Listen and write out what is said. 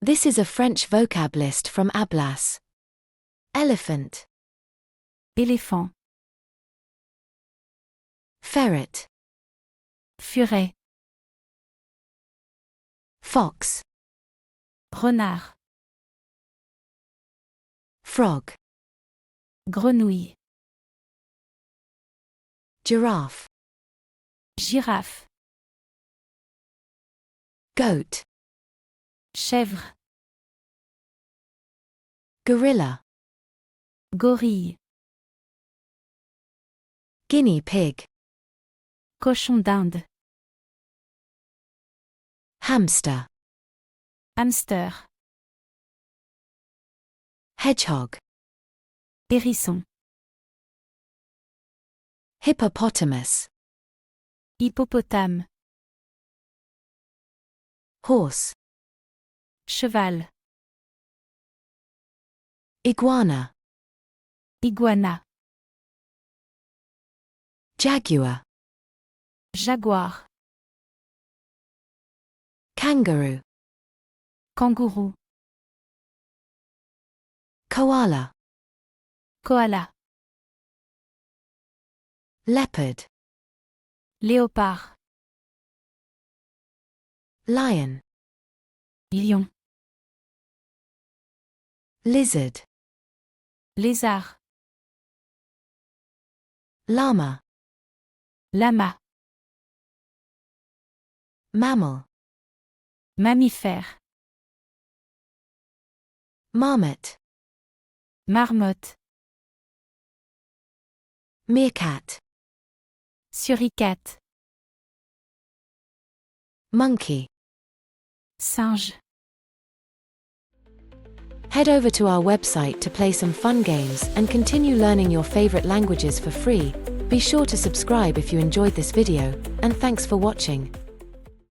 This is a French vocab list from Ablas. Elephant, Éléphant. ferret, Furet. fox, Renard. frog, Grenouille. giraffe, Girafe. goat, Chèvre. gorilla, Gorille. guinea pig, Cochon d'Inde. hamster, Hamster. hedgehog, Hérisson. hippopotamus, Hippopotame. horse, Cheval. iguana, Iguana. jaguar, Jaguar. kangaroo, Kangourou. koala, Koala. leopard, Léopard. lion, Lion. lizard, Lézard. llama, Lama. mammal, Mammifère. marmot, Marmotte. meerkat, Suricate. monkey. Singe. Head over to our website to play some fun games and continue learning your favorite languages for free. Be sure to subscribe if you enjoyed this video, and thanks for watching.